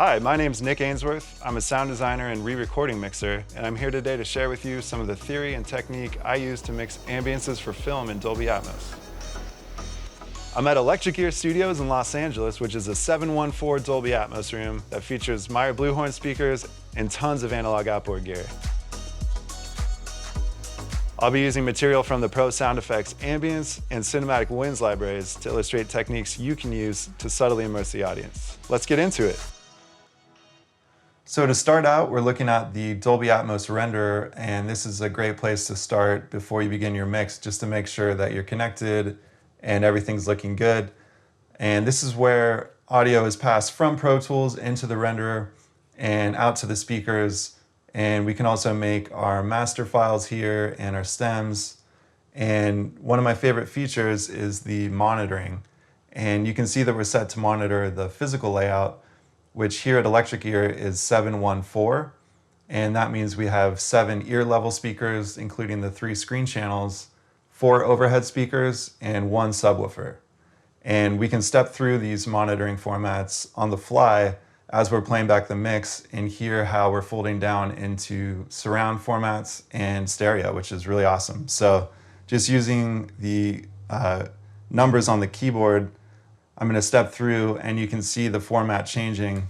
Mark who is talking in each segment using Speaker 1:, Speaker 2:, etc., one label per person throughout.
Speaker 1: Hi, my name's Nick Ainsworth. I'm a sound designer and re-recording mixer, and I'm here today to share with you some of the theory and technique I use to mix ambiences for film in Dolby Atmos. I'm at Electric Ear Studios in Los Angeles, which is a 714 Dolby Atmos room that features Meyer Bluehorn speakers and tons of analog outboard gear. I'll be using material from the Pro Sound Effects Ambience and Cinematic Winds libraries to illustrate techniques you can use to subtly immerse the audience. Let's get into it. So to start out, we're looking at the Dolby Atmos Renderer, and this is a great place to start before you begin your mix, just to make sure that you're connected and everything's looking good. And this is where audio is passed from Pro Tools into the renderer and out to the speakers. And we can also make our master files here and our stems. And one of my favorite features is the monitoring. And you can see that we're set to monitor the physical layout, which here at Electric Ear is 714. And that means we have 7 ear level speakers, including the 3 screen channels, 4 overhead speakers, and 1 subwoofer. And we can step through these monitoring formats on the fly as we're playing back the mix and hear how we're folding down into surround formats and stereo, which is really awesome. So just using the numbers on the keyboard, I'm going to step through and you can see the format changing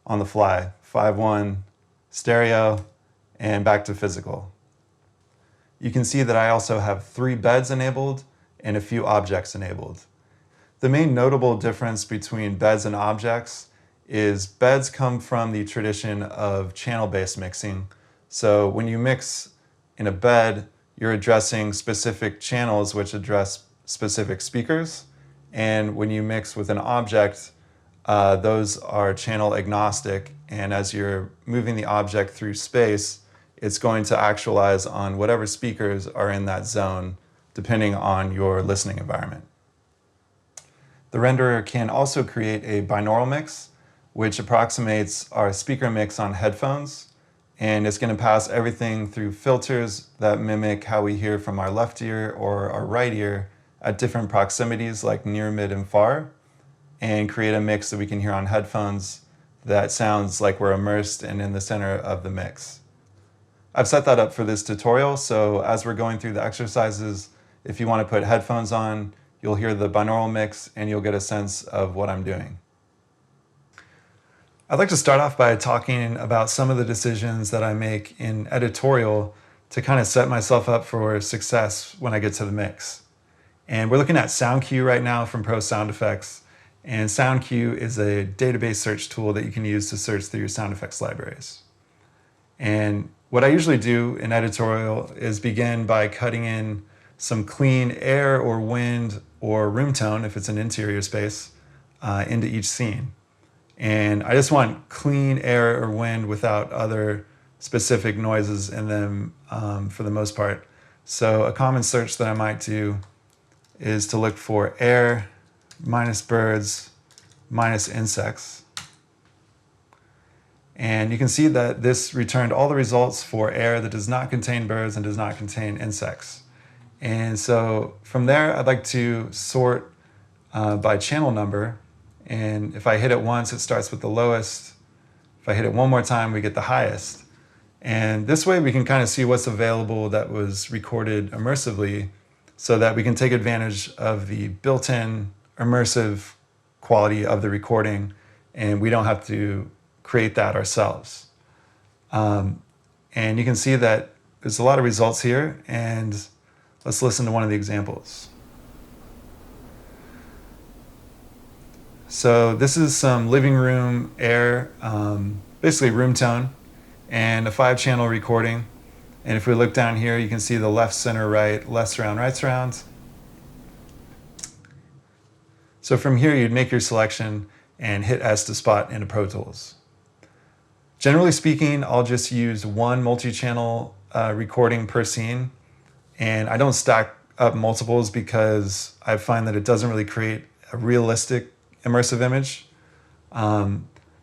Speaker 1: on the fly. 5-1, stereo, and back to physical. You can see that I also have 3 beds enabled and a few objects enabled. The main notable difference between beds and objects is beds come from the tradition of channel-based mixing. So when you mix in a bed, you're addressing specific channels which address specific speakers. And when you mix with an object, those are channel agnostic. And as you're moving the object through space, it's going to actualize on whatever speakers are in that zone, depending on your listening environment. The renderer can also create a binaural mix, which approximates our speaker mix on headphones. And it's going to pass everything through filters that mimic how we hear from our left ear or our right ear at different proximities like near, mid, and far, and create a mix that we can hear on headphones that sounds like we're immersed and in the center of the mix. I've set that up for this tutorial, so as we're going through the exercises, if you want to put headphones on, you'll hear the binaural mix and you'll get a sense of what I'm doing. I'd like to start off by talking about some of the decisions that I make in editorial to kind of set myself up for success when I get to the mix. And we're looking at SoundQ right now from Pro Sound Effects. And SoundQ is a database search tool that you can use to search through your sound effects libraries. And what I usually do in editorial is begin by cutting in some clean air or wind or room tone, if it's an interior space, into each scene. And I just want clean air or wind without other specific noises in them for the most part. So a common search that I might do is to look for air minus birds minus insects. And you can see that this returned all the results for air that does not contain birds and does not contain insects. And so from there, I'd like to sort by channel number. And if I hit it once, it starts with the lowest. If I hit it one more time, we get the highest. And this way we can kind of see what's available that was recorded immersively, so that we can take advantage of the built-in immersive quality of the recording, and we don't have to create that ourselves. And you can see that there's a lot of results here, and let's listen to one of the examples. So this is some living room air, basically room tone, and a 5-channel recording. And if we look down here, you can see the left, center, right, left surround, right surround. So from here, you'd make your selection and hit S to spot into Pro Tools. Generally speaking, I'll just use 1 multi-channel recording per scene. And I don't stack up multiples because I find that it doesn't really create a realistic immersive image.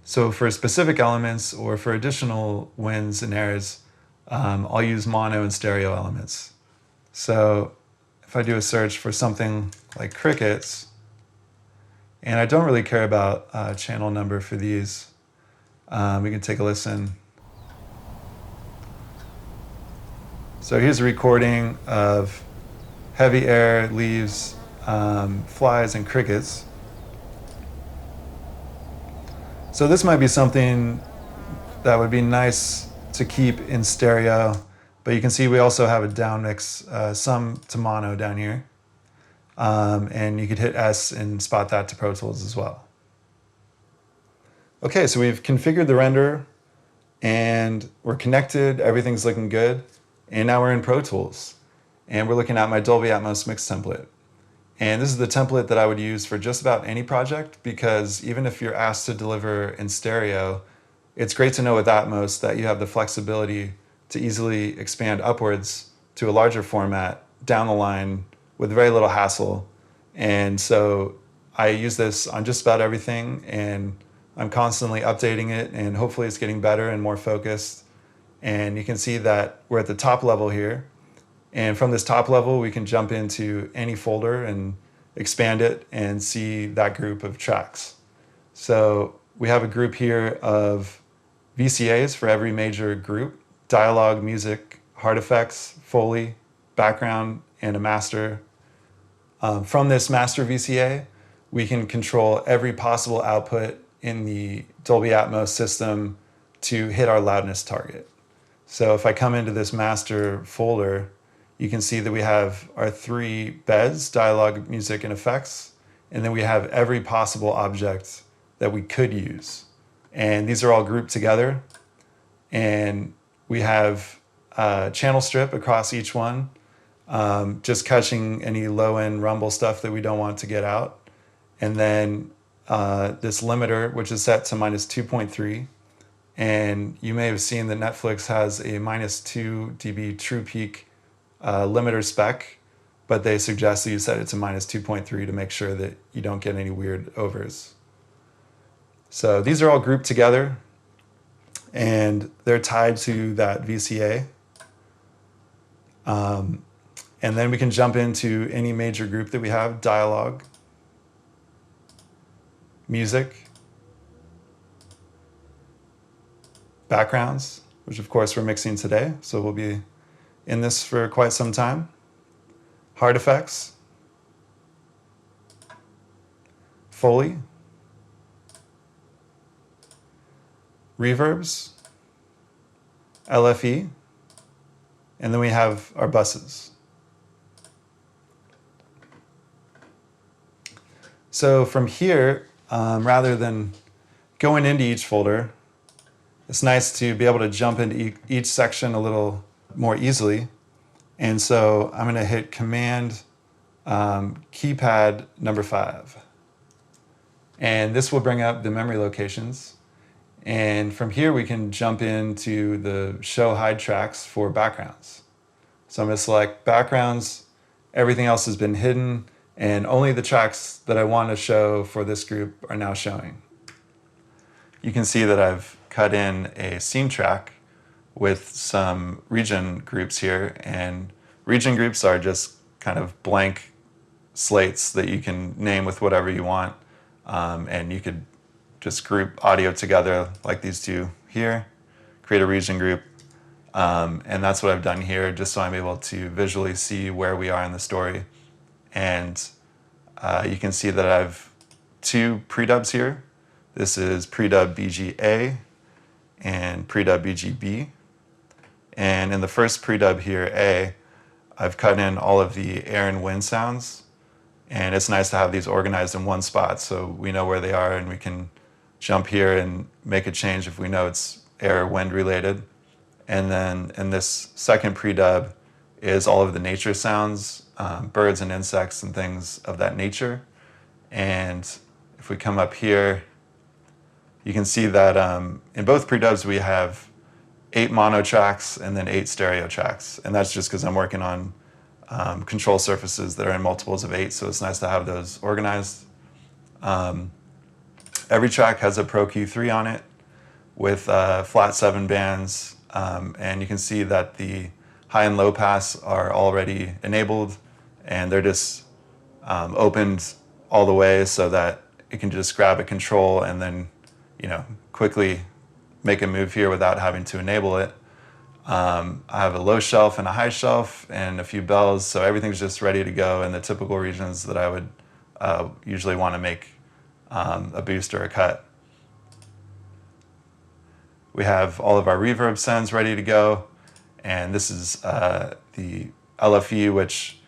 Speaker 1: So for specific elements or for additional winds and airs, I'll use mono and stereo elements. So if I do a search for something like crickets, and I don't really care about channel number for these, We can take a listen. So here's a recording of heavy air, leaves, flies, and crickets. So this might be something that would be nice to keep in stereo, but you can see we also have a down mix, some to mono down here. And you could hit S and spot that to Pro Tools as well. Okay, so we've configured the renderer and we're connected, everything's looking good. And now we're in Pro Tools and we're looking at my Dolby Atmos mix template. And this is the template that I would use for just about any project, because even if you're asked to deliver in stereo, it's great to know with Atmos that you have the flexibility to easily expand upwards to a larger format down the line with very little hassle. And so I use this on just about everything, and I'm constantly updating it, and hopefully it's getting better and more focused. And you can see that we're at the top level here. And from this top level, we can jump into any folder and expand it and see that group of tracks. So we have a group here of VCAs for every major group: dialogue, music, hard effects, Foley, background, and a master. From this master VCA, we can control every possible output in the Dolby Atmos system to hit our loudness target. So if I come into this master folder, you can see that we have our 3 beds: dialogue, music, and effects. And then we have every possible object that we could use. And these are all grouped together. And we have a channel strip across each one, just catching any low-end rumble stuff that we don't want to get out. And then this limiter, which is set to -2.3. And you may have seen that Netflix has a -2 dB true peak limiter spec, but they suggest that you set it to -2.3 to make sure that you don't get any weird overs. So these are all grouped together, and they're tied to that VCA. And then we can jump into any major group that we have: dialogue, music, backgrounds, which of course we're mixing today, so we'll be in this for quite some time, hard effects, Foley, reverbs, LFE, and then we have our buses. So from here, rather than going into each folder, it's nice to be able to jump into each section a little more easily. And so I'm going to hit Command keypad number 5. And this will bring up the memory locations. And from here we can jump into the show hide tracks for backgrounds. So I'm going to select backgrounds. Everything else has been hidden, and only the tracks that I want to show for this group are now showing. You can see that I've cut in a scene track with some region groups here, and region groups are just kind of blank slates that you can name with whatever you want, and you could just group audio together like these two here, create a region group, and that's what I've done here, just so I'm able to visually see where we are in the story. And you can see that I have 2 predubs here. This is predub BG-A and predub BG-B. And in the first predub here, A, I've cut in all of the air and wind sounds. And it's nice to have these organized in one spot so we know where they are, and we can jump here and make a change if we know it's air or wind related. And then in this second predub is all of the nature sounds, birds and insects and things of that nature. And if we come up here, you can see that in both predubs we have 8 mono tracks and then 8 stereo tracks. And that's just because I'm working on control surfaces that are in multiples of 8, so it's nice to have those organized. Every track has a Pro Q3 on it with flat 7 bands, and you can see that the high and low pass are already enabled, and they're just opened all the way so that it can just grab a control and then, quickly make a move here without having to enable it. I have a low shelf and a high shelf and a few bells, so everything's just ready to go in the typical regions that I would usually want to make a boost or a cut. We have all of our reverb sends ready to go, and this is the LFE, which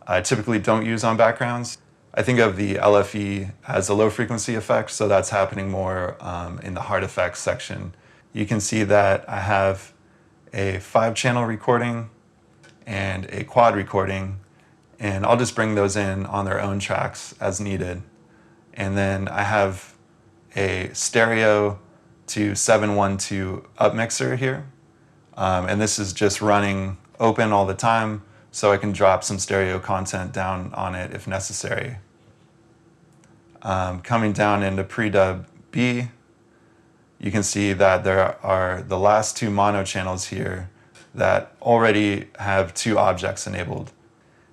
Speaker 1: I typically don't use on backgrounds. I think of the LFE as a low frequency effect, so that's happening more in the hard effects section. You can see that I have a 5-channel recording and a quad recording, and I'll just bring those in on their own tracks as needed. And then I have a stereo to 712 up mixer here, and this is just running open all the time, so I can drop some stereo content down on it if necessary. Coming down into pre-dub B, you can see that there are the last 2 mono channels here that already have 2 objects enabled.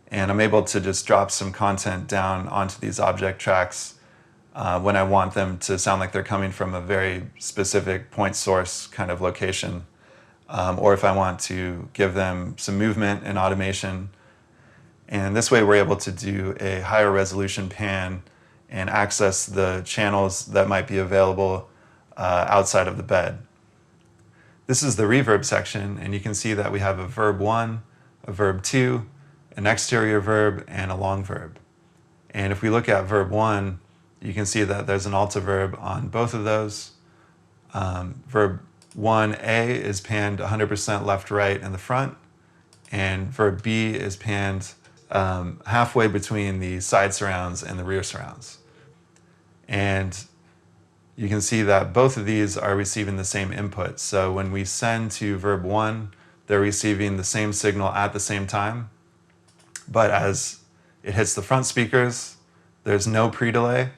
Speaker 1: And I'm able to just drop some content down onto these object tracks when I want them to sound like they're coming from a very specific point source kind of location. Or if I want to give them some movement and automation. And this way we're able to do a higher resolution pan and access the channels that might be available outside of the bed. This is the reverb section, and you can see that we have a verb 1, a verb 2, an exterior verb, and a long verb. And if we look at verb 1, you can see that there's an altoverb on both of those. Verb 1A is panned 100% left-right in the front, and verb B is panned halfway between the side surrounds and the rear surrounds. And you can see that both of these are receiving the same input. So when we send to verb 1, they're receiving the same signal at the same time. But as it hits the front speakers, there's no pre-delay,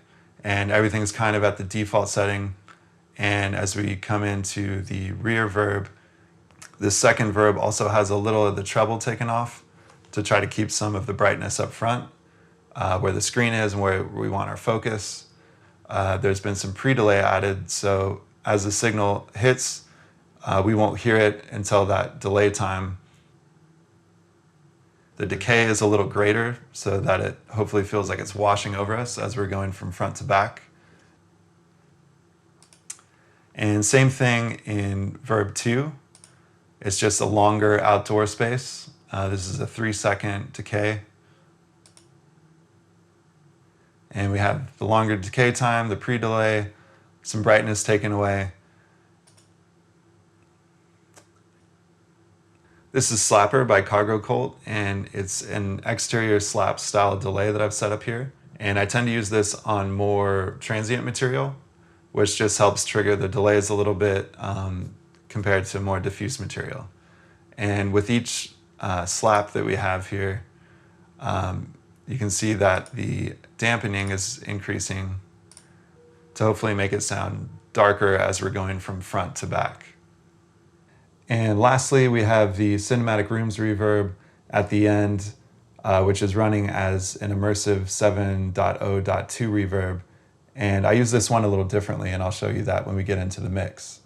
Speaker 1: and everything's kind of at the default setting. And as we come into the rear verb, the second verb also has a little of the treble taken off to try to keep some of the brightness up front, where the screen is and where we want our focus. There's been some pre-delay added, so as the signal hits, we won't hear it until that delay time. The decay is a little greater so that it hopefully feels like it's washing over us as we're going from front to back. And same thing in verb 2. It's just a longer outdoor space. This is a 3-second decay. And we have the longer decay time, the pre-delay, some brightness taken away. This is Slapper by Cargo Cult, and it's an exterior slap style delay that I've set up here. And I tend to use this on more transient material, which just helps trigger the delays a little bit compared to more diffuse material. And with each slap that we have here, you can see that the dampening is increasing to hopefully make it sound darker as we're going from front to back. And lastly, we have the Cinematic Rooms reverb at the end, which is running as an immersive 7.0.2 reverb. And I use this one a little differently, and I'll show you that when we get into the mix.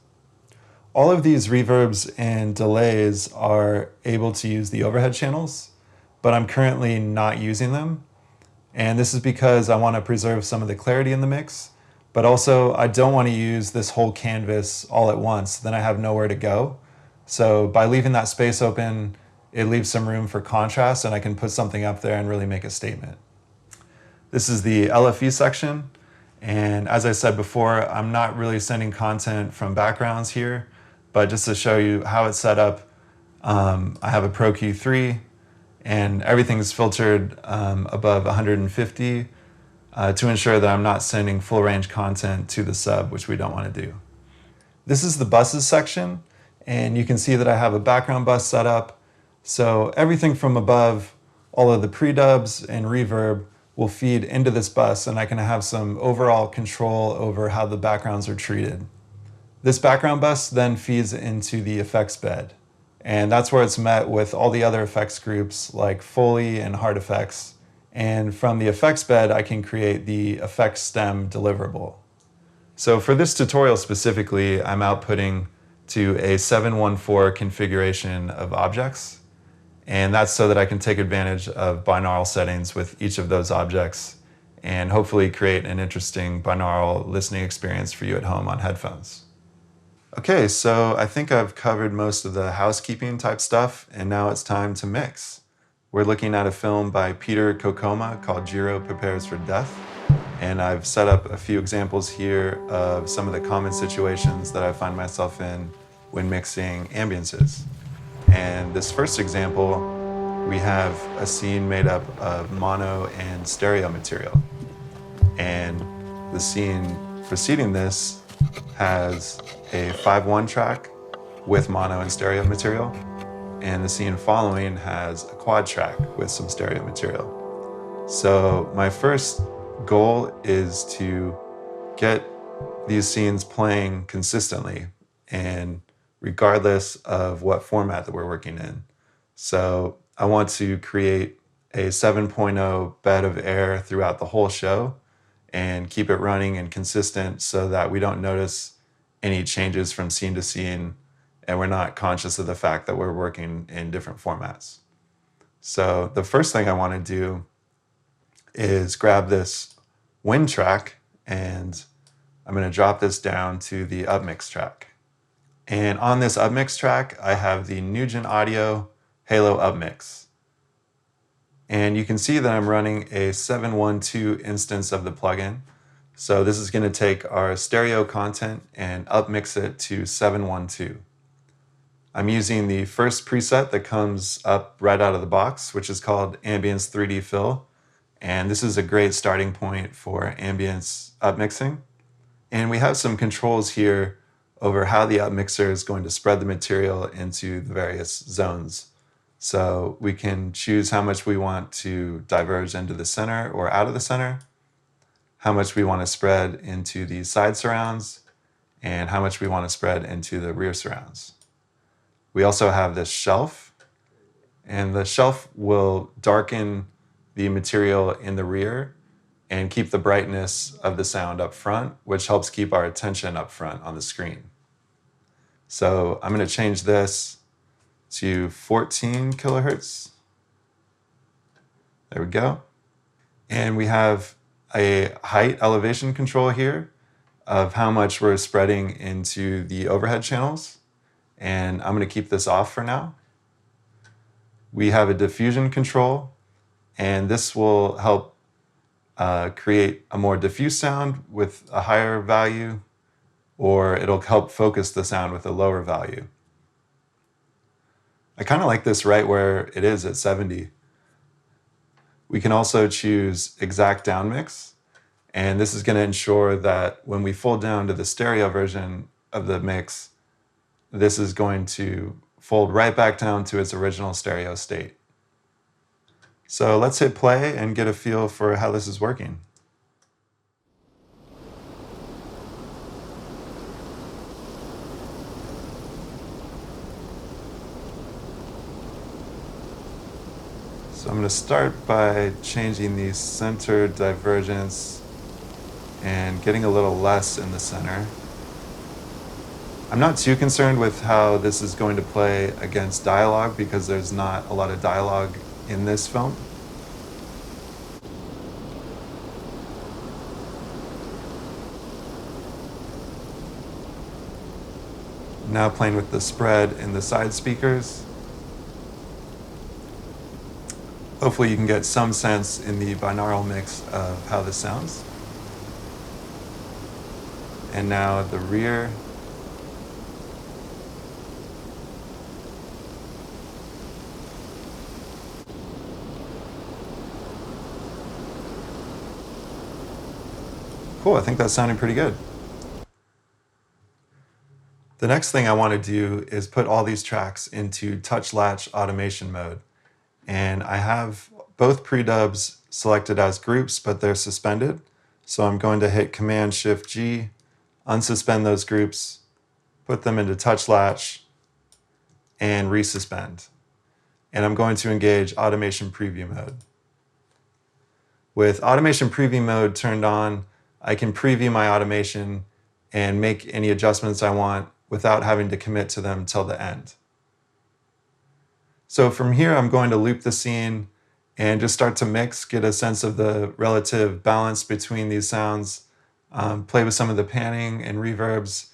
Speaker 1: All of these reverbs and delays are able to use the overhead channels, but I'm currently not using them. And this is because I want to preserve some of the clarity in the mix, but also I don't want to use this whole canvas all at once, then I have nowhere to go. So by leaving that space open, it leaves some room for contrast, and I can put something up there and really make a statement. This is the LFE section, and as I said before, I'm not really sending content from backgrounds here, but just to show you how it's set up, I have a Pro Q3, and everything's filtered above 150 to ensure that I'm not sending full range content to the sub, which we don't want to do. This is the buses section, and you can see that I have a background bus set up. So everything from above, all of the pre-dubs and reverb will feed into this bus, and I can have some overall control over how the backgrounds are treated. This background bus then feeds into the effects bed, and that's where it's met with all the other effects groups like Foley and hard effects. And from the effects bed, I can create the effects stem deliverable. So for this tutorial specifically, I'm outputting to a 714 configuration of objects. And that's so that I can take advantage of binaural settings with each of those objects and hopefully create an interesting binaural listening experience for you at home on headphones. Okay, so I think I've covered most of the housekeeping type stuff, and now it's time to mix. We're looking at a film by Peter Kokoma called Giro Prepares for Death. And I've set up a few examples here of some of the common situations that I find myself in when mixing ambiences. And this first example, we have a scene made up of mono and stereo material. And the scene preceding this has a 5/1 track with mono and stereo material. And the scene following has a quad track with some stereo material. So my first goal is to get these scenes playing consistently and regardless of what format that we're working in. So I want to create a 7.0 bed of air throughout the whole show and keep it running and consistent so that we don't notice any changes from scene to scene and we're not conscious of the fact that we're working in different formats. So the first thing I want to do is grab this wind track and I'm going to drop this down to the upmix track. And on this upmix track, I have the Nugent Audio Halo Upmix. And you can see that I'm running a 712 instance of the plugin. So this is going to take our stereo content and upmix it to 712. I'm using the first preset that comes up right out of the box, which is called Ambience 3D Fill. And this is a great starting point for ambience upmixing. And we have some controls here over how the upmixer is going to spread the material into the various zones. So we can choose how much we want to diverge into the center or out of the center, how much we want to spread into the side surrounds, and how much we want to spread into the rear surrounds. We also have this shelf, and the shelf will darken the material in the rear and keep the brightness of the sound up front, which helps keep our attention up front on the screen. So I'm going to change this to 14 kilohertz. There we go. And we have a height elevation control here of how much we're spreading into the overhead channels. And I'm going to keep this off for now. We have a diffusion control, and this will help create a more diffuse sound with a higher value, or it'll help focus the sound with a lower value. I kind of like this right where it is at 70. We can also choose exact downmix, and this is going to ensure that when we fold down to the stereo version of the mix, this is going to fold right back down to its original stereo state. So let's hit play and get a feel for how this is working. So I'm going to start by changing the center divergence and getting a little less in the center. I'm not too concerned with how this is going to play against dialogue because there's not a lot of dialogue in this film. Now playing with the spread in the side speakers. Hopefully you can get some sense in the binaural mix of how this sounds. And now the rear. Cool, I think that's sounding pretty good. The next thing I want to do is put all these tracks into touch latch automation mode. And I have both pre-dubs selected as groups, but they're suspended. So I'm going to hit Command-Shift-G, unsuspend those groups, put them into touch latch, and resuspend. And I'm going to engage automation preview mode. With automation preview mode turned on, I can preview my automation and make any adjustments I want without having to commit to them till the end. So from here, I'm going to loop the scene and just start to mix, get a sense of the relative balance between these sounds, play with some of the panning and reverbs.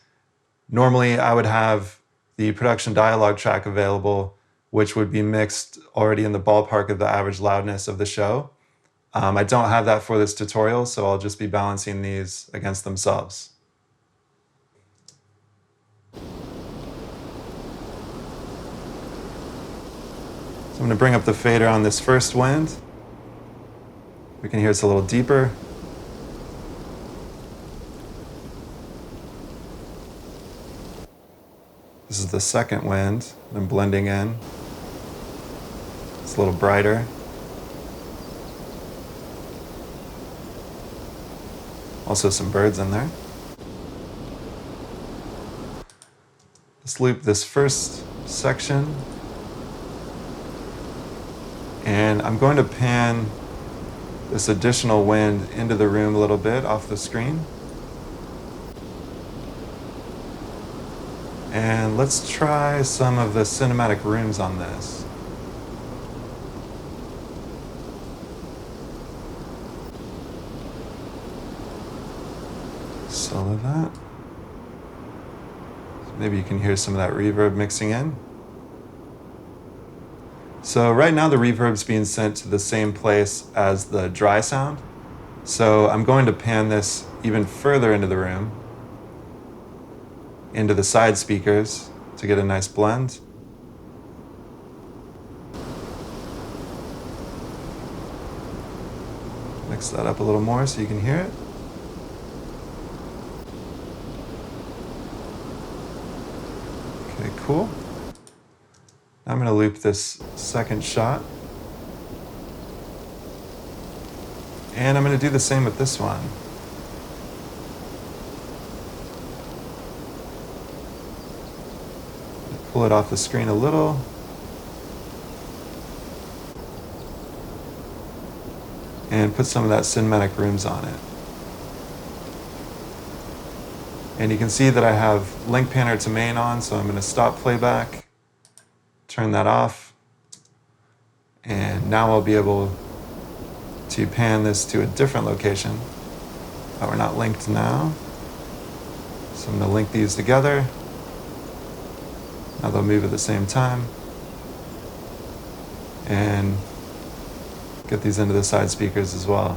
Speaker 1: Normally, I would have the production dialogue track available, which would be mixed already in the ballpark of the average loudness of the show. I don't have that for this tutorial, so I'll just be balancing these against themselves. So I'm going to bring up the fader on this first wind. We can hear it's a little deeper. This is the second wind. I'm blending in. It's a little brighter. Also some birds in there. Let's loop this first section. And I'm going to pan this additional wind into the room a little bit off the screen. And let's try some of the cinematic rooms on this. Solo that. So maybe you can hear some of that reverb mixing in. So right now the reverb's being sent to the same place as the dry sound. So I'm going to pan this even further into the room, into the side speakers to get a nice blend. Mix that up a little more so you can hear it. Okay, cool. Now I'm going to loop this second shot. And I'm going to do the same with this one. Pull it off the screen a little. And put some of that cinematic rooms on it. And you can see that I have link panner to main on, so I'm going to stop playback. Turn that off, and now I'll be able to pan this to a different location. Oh, we're not linked now, so I'm going to link these together. Now they'll move at the same time, and get these into the side speakers as well.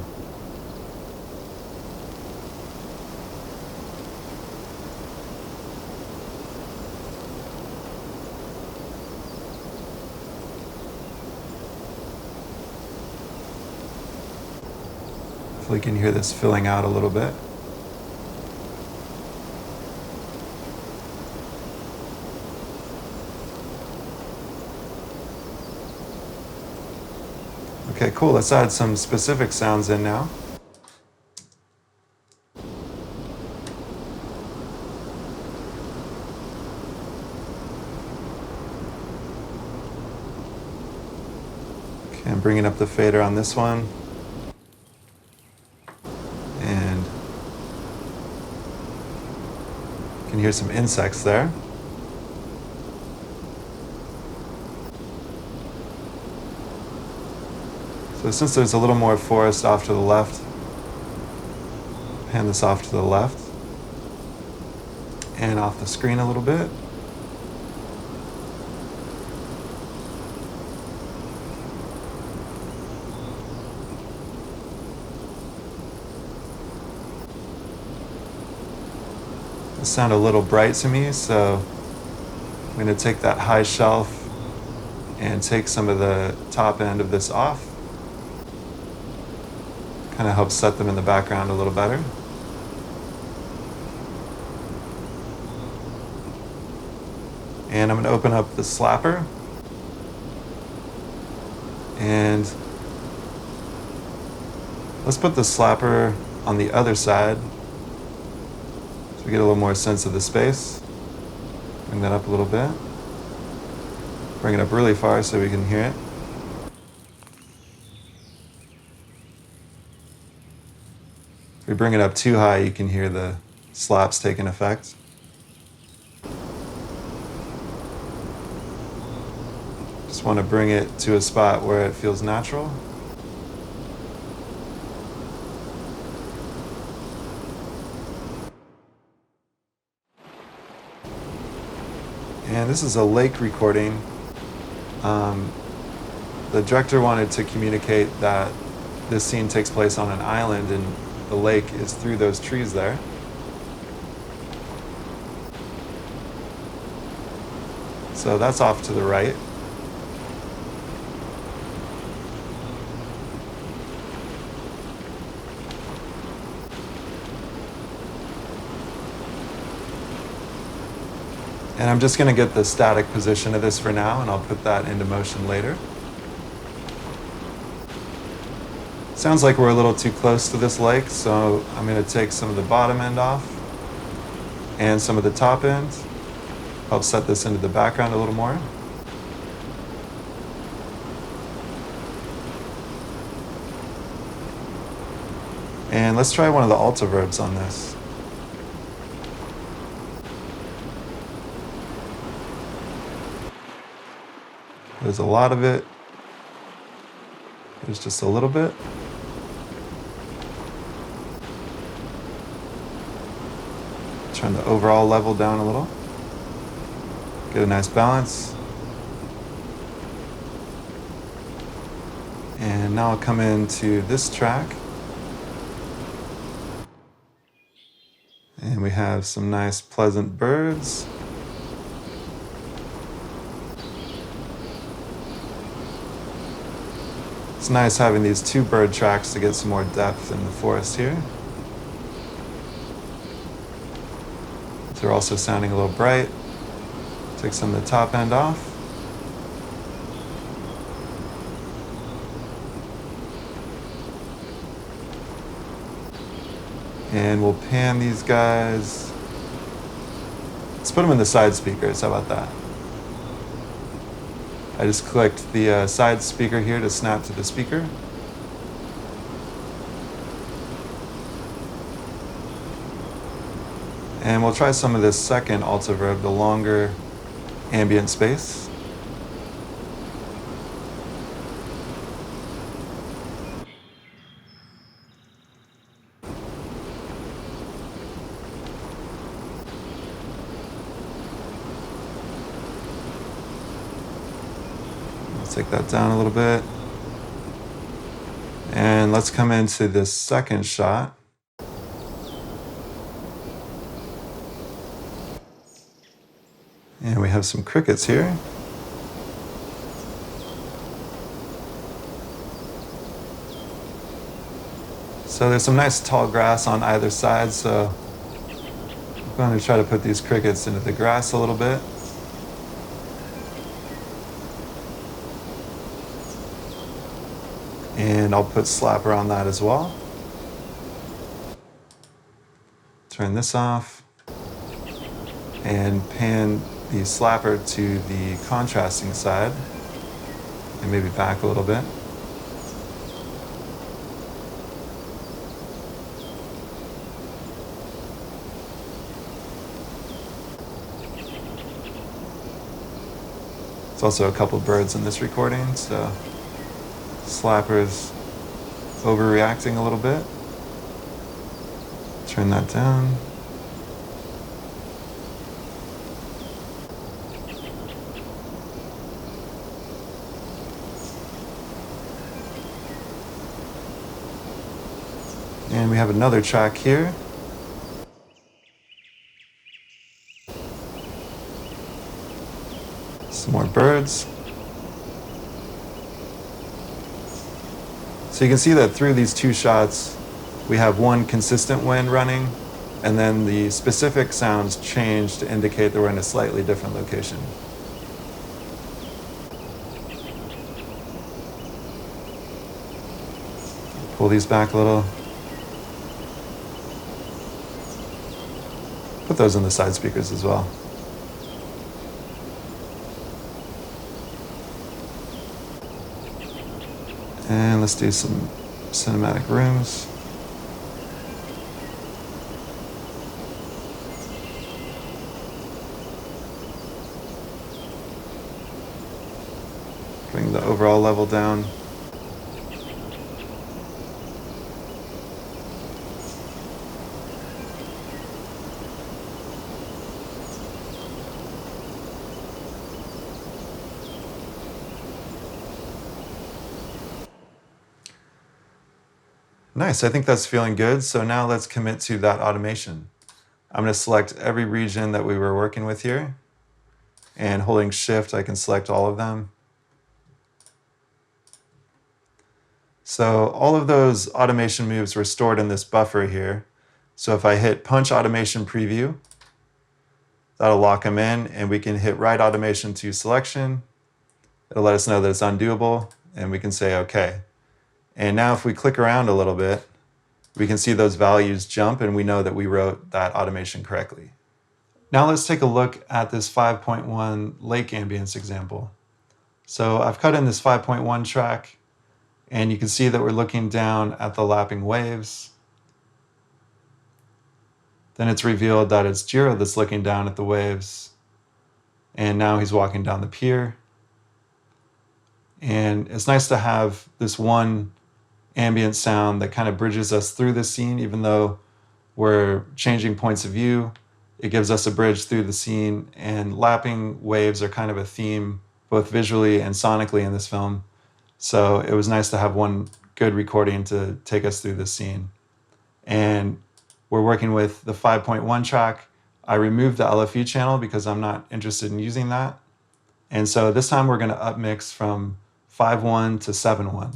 Speaker 1: Hopefully you can hear this filling out a little bit. Okay, cool. Let's add some specific sounds in now. Okay, I'm bringing up the fader on this one. And you can hear some insects there. So since there's a little more forest off to the left, pan this off to the left and off the screen a little bit. It sounded a little bright to me, so I'm going to take that high shelf and take some of the top end of this off. Kind of helps set them in the background a little better. And I'm going to open up the slapper. And let's put the slapper on the other side so we get a little more sense of the space. Bring that up a little bit. Bring it up really far so we can hear it. If we bring it up too high, you can hear the slaps taking effect. Just want to bring it to a spot where it feels natural. And this is a lake recording. The director wanted to communicate that this scene takes place on an island and the lake is through those trees there. So that's off to the right. And I'm just going to get the static position of this for now, and I'll put that into motion later. Sounds like we're a little too close to this lake, so I'm going to take some of the bottom end off and some of the top end. Help set this into the background a little more. And let's try one of the altoverbs on this. There's a lot of it. There's just a little bit. Turn the overall level down a little. Get a nice balance. And now I'll come into this track. And we have some nice pleasant birds. It's nice having these two bird tracks to get some more depth in the forest here. They're also sounding a little bright. Take some of the top end off. And we'll pan these guys. Let's put them in the side speakers, how about that? I just clicked the side speaker here to snap to the speaker. And we'll try some of this second altoverb, the longer ambient space. Take that down a little bit. And let's come into this second shot. And we have some crickets here. So there's some nice tall grass on either side, so I'm going to try to put these crickets into the grass a little bit. And I'll put slapper on that as well. Turn this off and pan the slapper to the contrasting side and maybe back a little bit. There's also a couple birds in this recording, so slapper's overreacting a little bit. Turn that down. And we have another track here. Some more birds. So you can see that through these two shots, we have one consistent wind running, and then the specific sounds change to indicate that we're in a slightly different location. Pull these back a little. Put those in the side speakers as well. And let's do some cinematic rooms. bring the overall level down. Nice, I think that's feeling good. So now let's commit to that automation. I'm going to select every region that we were working with here, and holding Shift, I can select all of them. So all of those automation moves were stored in this buffer here. So if I hit Punch Automation Preview, that'll lock them in, and we can hit Write Automation to Selection. It'll let us know that it's undoable, and we can say OK. And now if we click around a little bit, we can see those values jump, and we know that we wrote that automation correctly. Now let's take a look at this 5.1 lake ambience example. So I've cut in this 5.1 track, and you can see that we're looking down at the lapping waves. Then it's revealed that it's Giro that's looking down at the waves, and now he's walking down the pier. And it's nice to have this one ambient sound that kind of bridges us through the scene. Even though we're changing points of view, it gives us a bridge through the scene, and lapping waves are kind of a theme both visually and sonically in this film. So it was nice to have one good recording to take us through the scene. And we're working with the 5.1 track. I removed the LFE channel because I'm not interested in using that. And so this time we're going to upmix from 5.1 to 7.1.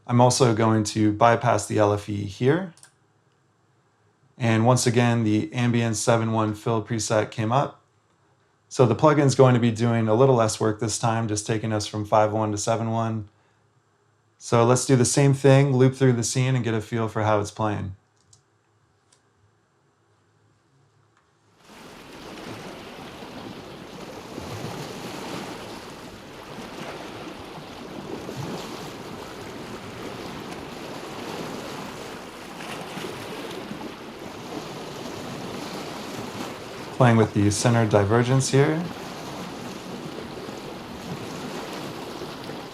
Speaker 1: I'm also going to bypass the LFE here. And once again, the Ambience 7.1 fill preset came up. So the plugin's going to be doing a little less work this time, just taking us from 5.1 to 7.1. So let's do the same thing, loop through the scene, and get a feel for how it's playing. Playing with the center divergence here.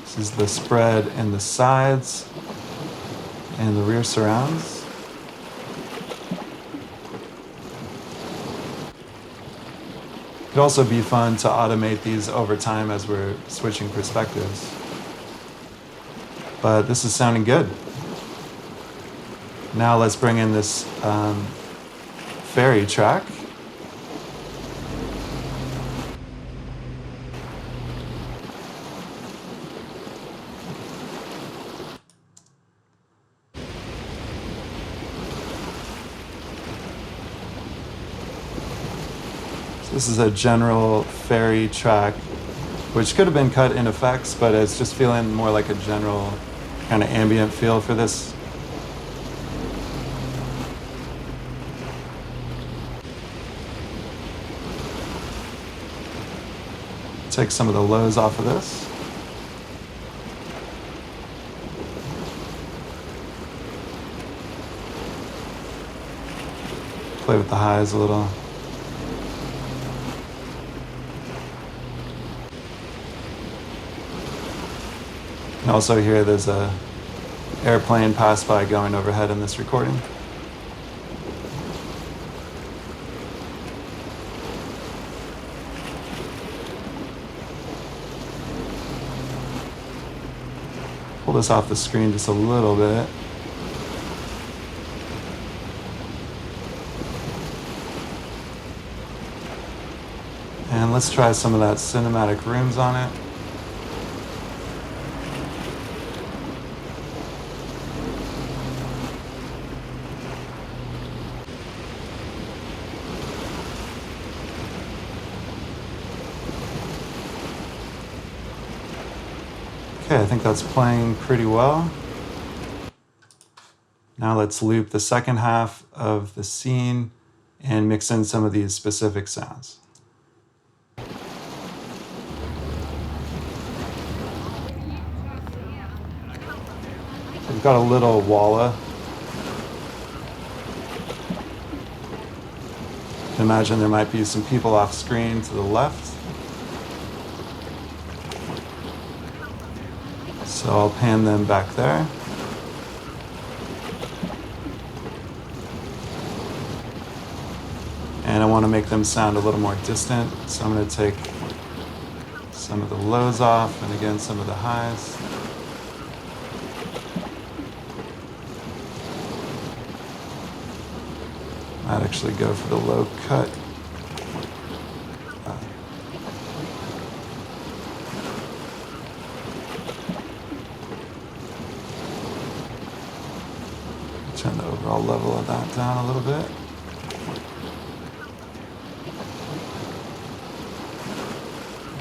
Speaker 1: This is the spread in the sides and the rear surrounds. It could also be fun to automate these over time as we're switching perspectives. But this is sounding good. Now let's bring in this ferry track. This is a general ferry track, which could have been cut in effects, but it's just feeling more like a general kind of ambient feel for this. Take some of the lows off of this. Play with the highs a little. And also here there's a airplane pass by going overhead in this recording. Pull this off the screen just a little bit. And let's try some of that cinematic rooms on it. Okay, I think that's playing pretty well. Now let's loop the second half of the scene and mix in some of these specific sounds. We've got a little walla can imagine there might be some people off screen to the left. So I'll pan them back there. And I want to make them sound a little more distant, so I'm going to take some of the lows off and again some of the highs. I'd actually go for the low cut. Turn the overall level of that down a little bit.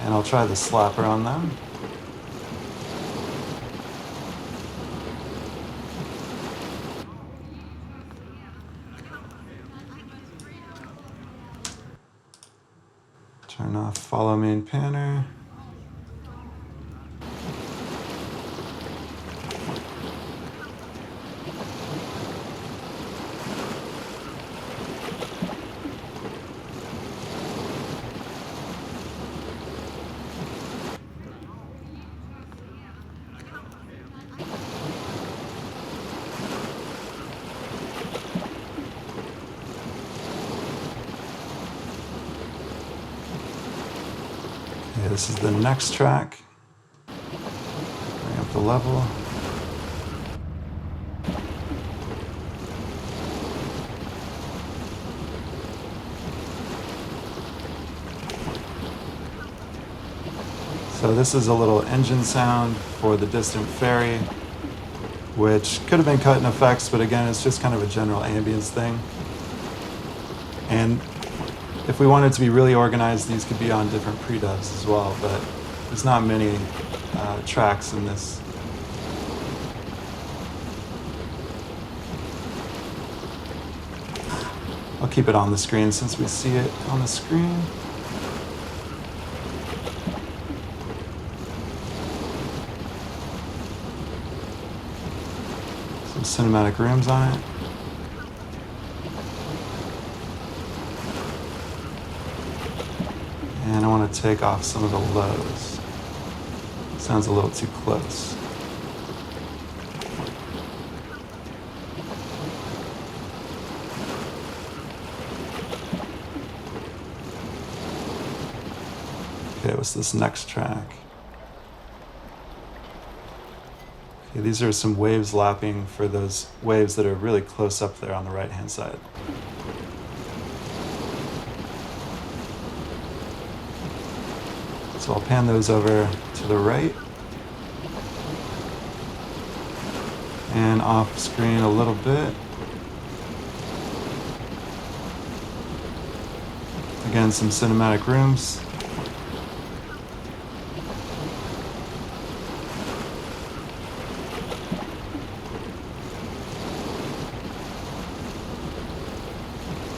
Speaker 1: And I'll try the slapper on them. Turn off follow main panner. Okay, this is the next track. Bring up the level. So this is a little engine sound for the distant ferry, which could have been cut in effects, but again, it's just kind of a general ambience thing. And if we wanted to be really organized, these could be on different pre-dubs as well, but there's not many tracks in this. I'll keep it on the screen since we see it on the screen. Some cinematic rooms on it. And I want to take off some of the lows. Sounds a little too close. Okay, what's this next track? Okay, these are some waves lapping for those waves that are really close up there on the right-hand side. So I'll pan those over to the right and off screen a little bit. Again, some cinematic rooms.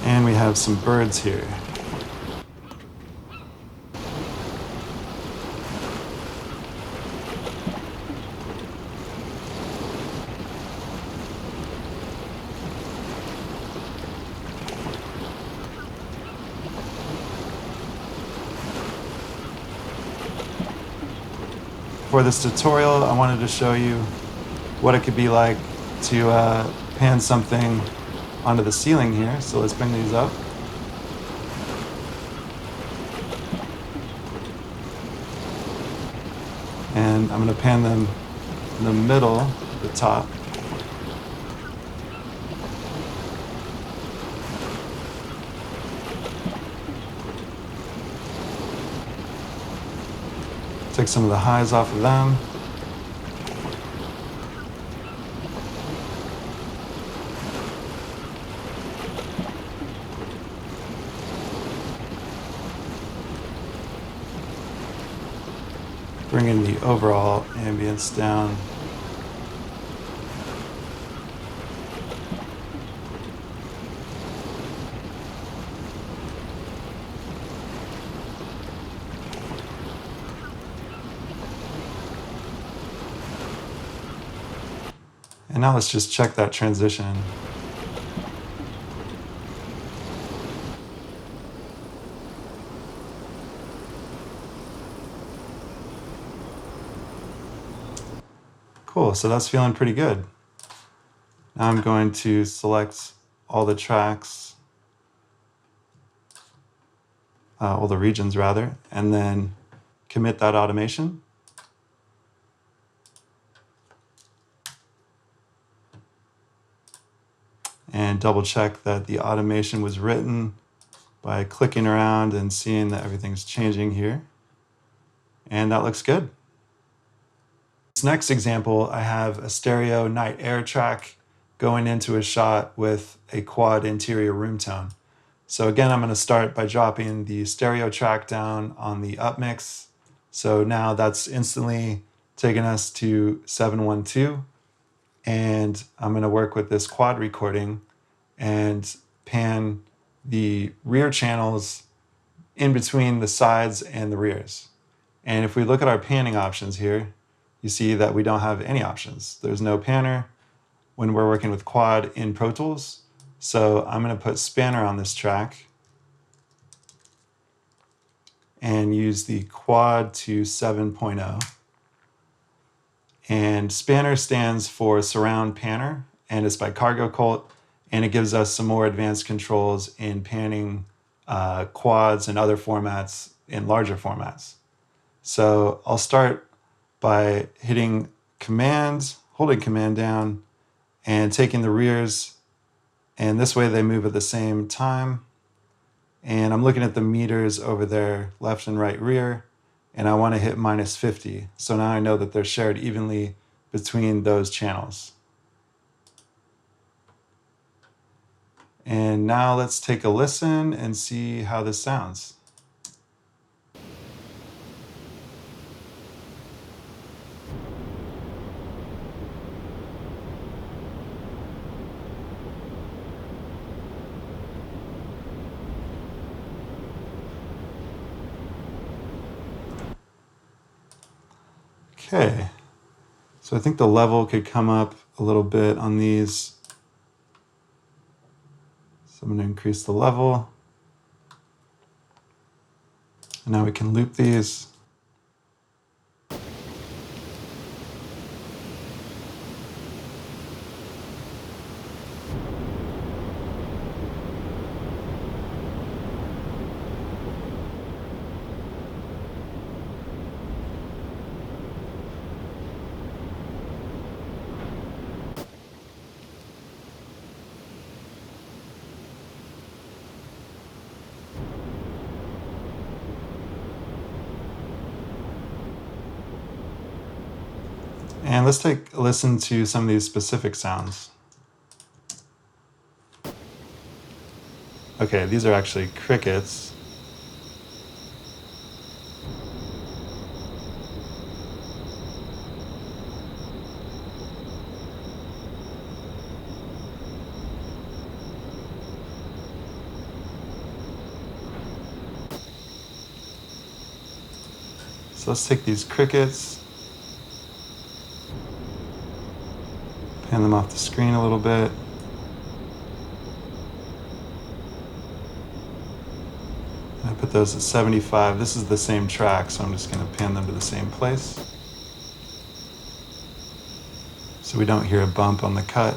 Speaker 1: And we have some birds here. For this tutorial, I wanted to show you what it could be like to pan something onto the ceiling here. So let's bring these up. And I'm going to pan them in the middle, the top. Take some of the highs off of them. Bringing the overall ambience down. And now let's just check that transition. Cool, so that's feeling pretty good. Now I'm going to select all the tracks, all the regions rather, and then commit that automation. And double check that the automation was written by clicking around and seeing that everything's changing here. And that looks good. This next example, I have a stereo night air track going into a shot with a quad interior room tone. So again, I'm going to start by dropping the stereo track down on the up mix. So now that's instantly taken us to 712. And I'm going to work with this quad recording and pan the rear channels in between the sides and the rears. And if we look at our panning options here, you see that we don't have any options. There's no panner when we're working with quad in Pro Tools. So I'm going to put spanner on this track and use the quad to 7.0. And spanner stands for surround panner, and it's by Cargo Cult, and it gives us some more advanced controls in panning quads and other formats in larger formats. So I'll start by hitting command, holding command down, and taking the rears, and this way they move at the same time. And I'm looking at the meters over there, left and right rear, and I want to hit -50. So now I know that they're shared evenly between those channels. And now let's take a listen and see how this sounds. Okay, so I think the level could come up a little bit on these. So I'm going to increase the level. And now we can loop these. And let's take a listen to some of these specific sounds. Okay, these are actually crickets. So let's take these crickets, pan them off the screen a little bit. And I put those at 75. This is the same track, so I'm just going to pan them to the same place, so we don't hear a bump on the cut.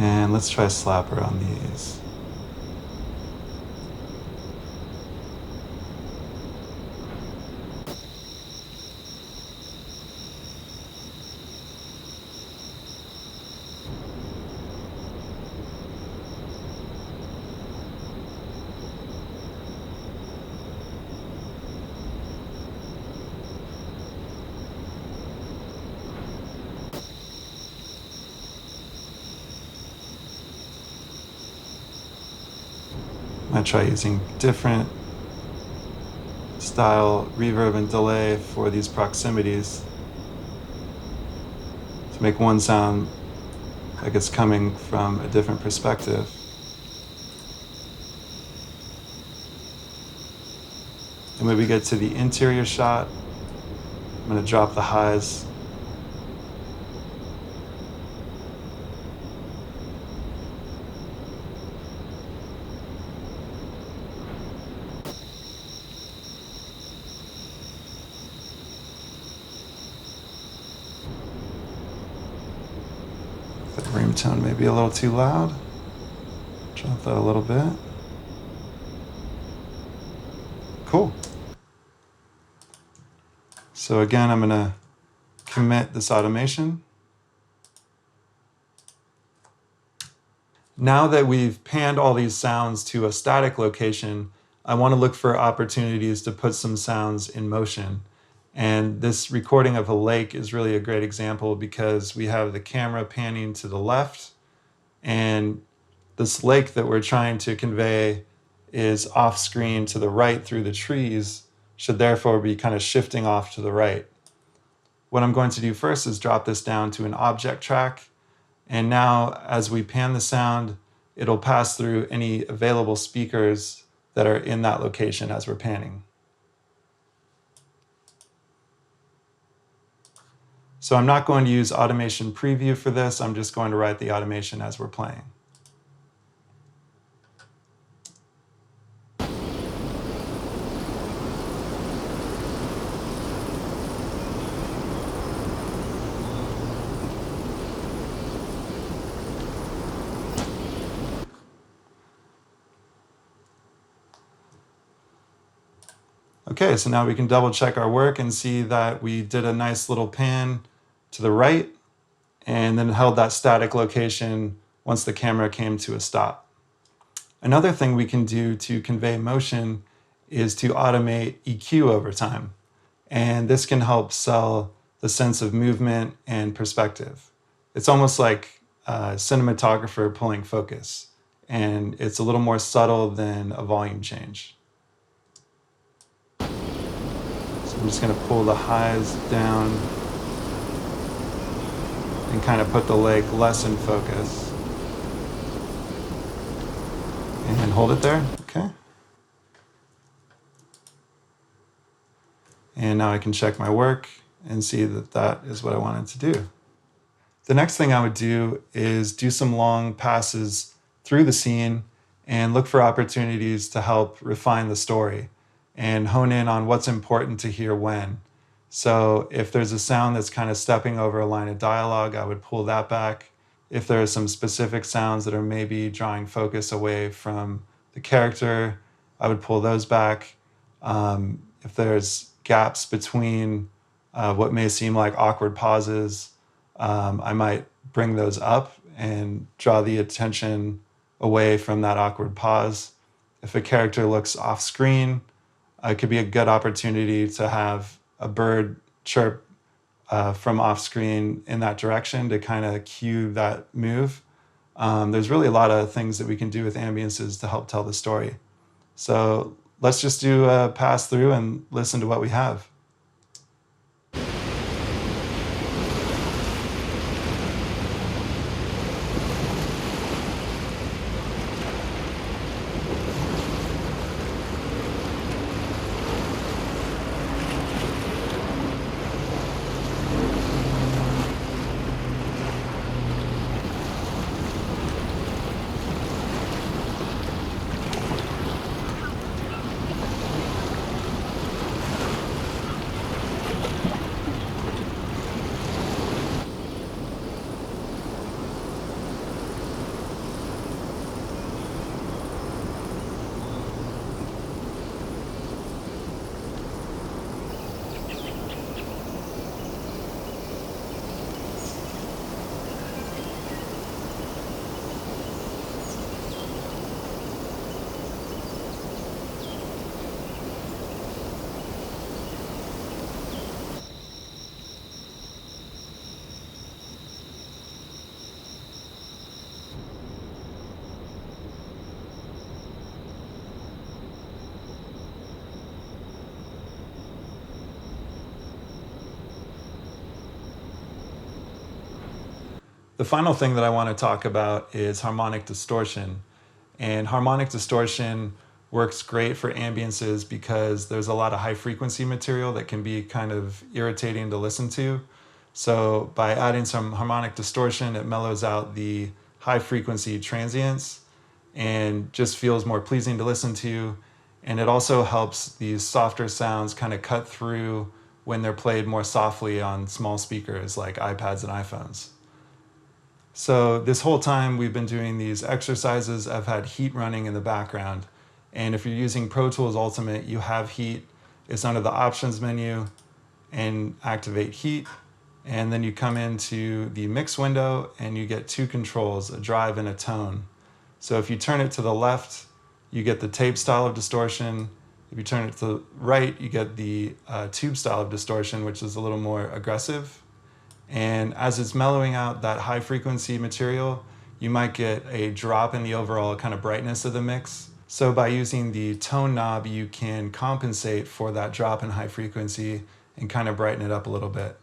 Speaker 1: And let's try slapper on these. I try using different style reverb and delay for these proximities to make one sound like it's coming from a different perspective. And when we get to the interior shot, I'm going to drop the highs. The room tone may be a little too loud. Drop that a little bit. Cool. So again, I'm gonna commit this automation. Now that we've panned all these sounds to a static location, I want to look for opportunities to put some sounds in motion. And this recording of a lake is really a great example because we have the camera panning to the left, and this lake that we're trying to convey is off screen to the right through the trees, should therefore be kind of shifting off to the right. What I'm going to do first is drop this down to an object track. And now as we pan the sound, it'll pass through any available speakers that are in that location as we're panning. So I'm not going to use automation preview for this. I'm just going to write the automation as we're playing. Okay, so now we can double check our work and see that we did a nice little pan to the right and then held that static location once the camera came to a stop. Another thing we can do to convey motion is to automate EQ over time. And this can help sell the sense of movement and perspective. It's almost like a cinematographer pulling focus, and it's a little more subtle than a volume change. I'm just going to pull the highs down and kind of put the lake less in focus. And hold it there, okay. And now I can check my work and see that that is what I wanted to do. The next thing I would do is do some long passes through the scene and look for opportunities to help refine the story and hone in on what's important to hear when. So if there's a sound that's kind of stepping over a line of dialogue, I would pull that back. If there are some specific sounds that are maybe drawing focus away from the character, I would pull those back. If there's gaps between what may seem like awkward pauses, I might bring those up and draw the attention away from that awkward pause. If a character looks off screen, it could be a good opportunity to have a bird chirp from off screen in that direction to kind of cue that move. There's really a lot of things that we can do with ambiences to help tell the story. So let's just do a pass through and listen to what we have. The final thing that I want to talk about is harmonic distortion. And harmonic distortion works great for ambiences because there's a lot of high frequency material that can be kind of irritating to listen to. So by adding some harmonic distortion, it mellows out the high frequency transients and just feels more pleasing to listen to. And it also helps these softer sounds kind of cut through when they're played more softly on small speakers like iPads and iPhones. So this whole time we've been doing these exercises, I've had heat running in the background. And if you're using Pro Tools Ultimate, you have heat. It's under the options menu and activate heat. And then you come into the mix window and you get two controls, a drive and a tone. So if you turn it to the left, you get the tape style of distortion. If you turn it to the right, you get the tube style of distortion, which is a little more aggressive. And as it's mellowing out that high frequency material, you might get a drop in the overall kind of brightness of the mix. So by using the tone knob, you can compensate for that drop in high frequency and kind of brighten it up a little bit.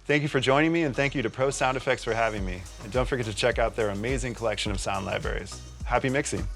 Speaker 1: Thank you for joining me, and thank you to Pro Sound Effects for having me. And don't forget to check out their amazing collection of sound libraries. Happy mixing.